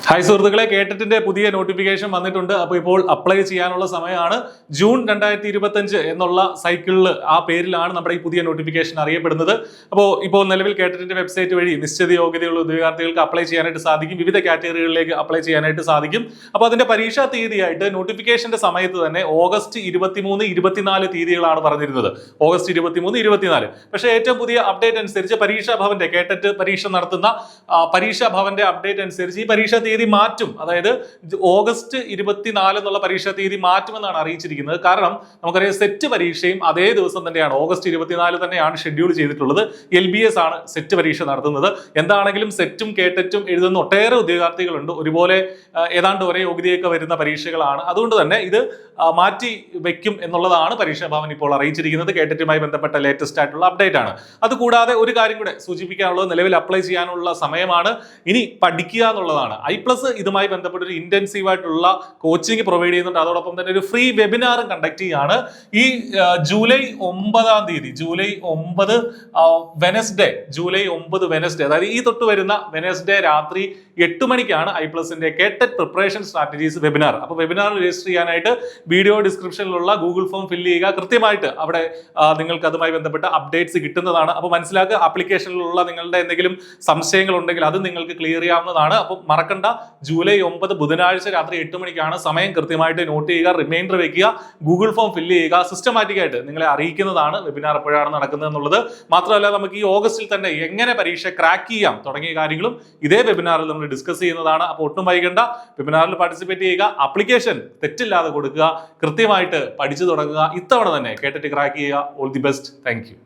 Hi സുഹൃത്തുക്കളെ, കേട്ടറ്റിന്റെ പുതിയ notification വന്നിട്ടുണ്ട്. അപ്പോൾ ഇപ്പോൾ അപ്ലൈ ചെയ്യാനുള്ള സമയമാണ്. ജൂൺ 2025 എന്നുള്ള സൈക്കിളിൽ ആ പേരിലാണ് നമ്മുടെ ഈ പുതിയ നോട്ടിഫിക്കേഷൻ അറിയപ്പെടുന്നത്. അപ്പോൾ ഇപ്പോൾ നിലവിൽ കേട്ടറ്റിന്റെ വെബ്സൈറ്റ് വഴി നിശ്ചിത യോഗ്യതയുള്ള ഉദ്യോഗാർത്ഥികൾക്ക് അപ്ലൈ ചെയ്യാനായിട്ട് സാധിക്കും. വിവിധ കാറ്റഗറികളിലേക്ക് അപ്ലൈ ചെയ്യാനായിട്ട് സാധിക്കും. അപ്പോൾ അതിന്റെ പരീക്ഷാ തീയതിയായിട്ട് നോട്ടിഫിക്കേഷന്റെ സമയത്ത് തന്നെ ഓഗസ്റ്റ് 23, 24 തീയതികളാണ് പറഞ്ഞിരുന്നത്. ഓഗസ്റ്റ് 23, 24. പക്ഷേ ഏറ്റവും പുതിയ അപ്ഡേറ്റ് അനുസരിച്ച് പരീക്ഷാ ഭവന്റെ കേട്ടറ്റ് പരീക്ഷ നടത്തുന്ന പരീക്ഷാ ഭവന്റെ അപ്ഡേറ്റ് അനുസരിച്ച് ഈ പരീക്ഷാ തീയതി മാറ്റും. അതായത് ഓഗസ്റ്റ് 24 എന്നുള്ള പരീക്ഷാ തീയതി മാറ്റുമെന്നാണ് അറിയിച്ചിരിക്കുന്നത്. കാരണം നമുക്കറിയാം, സെറ്റ് പരീക്ഷയും അതേ ദിവസം തന്നെയാണ്, ഓഗസ്റ്റ് 24 തന്നെയാണ് ഷെഡ്യൂൾ ചെയ്തിട്ടുള്ളത്. LBS ആണ് സെറ്റ് പരീക്ഷ നടത്തുന്നത്. എന്താണെങ്കിലും സെറ്റും കേട്ടറ്റും എഴുതുന്ന ഒട്ടേറെ ഉദ്യോഗാർത്ഥികളുണ്ട്. ഒരുപോലെ ഏതാണ്ട് ഒരേ യോഗ്യതയൊക്കെ വരുന്ന പരീക്ഷകളാണ്. അതുകൊണ്ട് തന്നെ ഇത് മാറ്റി വെക്കും എന്നുള്ളതാണ് പരീക്ഷാ ഭവൻ ഇപ്പോൾ അറിയിച്ചിരിക്കുന്നത്. കേട്ടറ്റുമായി ബന്ധപ്പെട്ട ലേറ്റസ്റ്റ് ആയിട്ടുള്ള അപ്ഡേറ്റ് ആണ്. അതുകൂടാതെ ഒരു കാര്യം കൂടെ സൂചിപ്പിക്കാനുള്ളത്, നിലവിൽ അപ്ലൈ ചെയ്യാനുള്ള സമയമാണ്. ഇനി പഠിക്കുക എന്നുള്ളതാണ്. I+ ഇതുമായി ബന്ധപ്പെട്ട ഒരു ഇന്റൻസീവ് ആയിട്ടുള്ള കോച്ചിങ് പ്രൊവൈഡ് ചെയ്യുന്നുണ്ട്. അതോടൊപ്പം തന്നെ ഒരു ഫ്രീ വെബിനാറും കണ്ടക്ട് ചെയ്യുകയാണ്. ഈ ജൂലൈ 9 ജൂലൈ 9 വെനസ്ഡേ, അതായത് ഈ തൊട്ട് വരുന്ന വെനസ്ഡേ രാത്രി 8 മണിക്കാണ് I+ന്റെ കേട്ടറ്റ് പ്രിപ്പറേഷൻ സ്ട്രാറ്റജീസ് വെബിനാർ. അപ്പോൾ വെബിനാർ രജിസ്റ്റർ ചെയ്യാനായിട്ട് വീഡിയോ ഡിസ്ക്രിപ്ഷനിലുള്ള ഗൂഗിൾ ഫോം ഫില്ല് ചെയ്യുക. കൃത്യമായിട്ട് അവിടെ നിങ്ങൾക്ക് അതുമായി ബന്ധപ്പെട്ട അപ്ഡേറ്റ്സ് കിട്ടുന്നതാണ്. അപ്പോൾ മനസ്സിലാക്കുക, ആപ്ലിക്കേഷനിലുള്ള നിങ്ങളുടെ എന്തെങ്കിലും സംശയങ്ങൾ ഉണ്ടെങ്കിൽ അത് നിങ്ങൾക്ക് ക്ലിയർ ചെയ്യാവുന്നതാണ്. അപ്പോൾ മറക്കണ്ട, ജൂലൈ 9 ബുധനാഴ്ച രാത്രി 8 മണിക്കാണ്. സമയം കൃത്യമായിട്ട് നോട്ട് ചെയ്യുക, റിമൈൻഡർ വെക്കുക, ഗൂഗിൾ ഫോം ഫില്ല് ചെയ്യുക. സിസ്റ്റമാറ്റിക് ആയിട്ട് നിങ്ങളെ അറിയിക്കുന്നതാണ് വെബിനാർ എപ്പോഴാണ് നടക്കുന്നത് എന്നുള്ളത്. മാത്രമല്ല, നമുക്ക് ഈ ഓഗസ്റ്റിൽ തന്നെ എങ്ങനെ പരീക്ഷ ക്രാക്ക് ചെയ്യാം തുടങ്ങിയ കാര്യങ്ങളും ഇതേ വെബിനാറിൽ നമ്മൾ ഡിസ്കസ് ചെയ്യുന്നതാണ്. അപ്പോൾ ഒട്ടും വൈകണ്ട, വെബിനാറിൽ പാർട്ടിസിപ്പേറ്റ് ചെയ്യുക. ആപ്ലിക്കേഷൻ തെറ്റില്ലാതെ കൊടുക്കുക, കൃത്യമായിട്ട് പഠിച്ചു തുടങ്ങുക. ഇത്തവണ തന്നെ കേട്ടറ്റ് ക്രാക്ക് ചെയ്യുക. All the best. Thank you.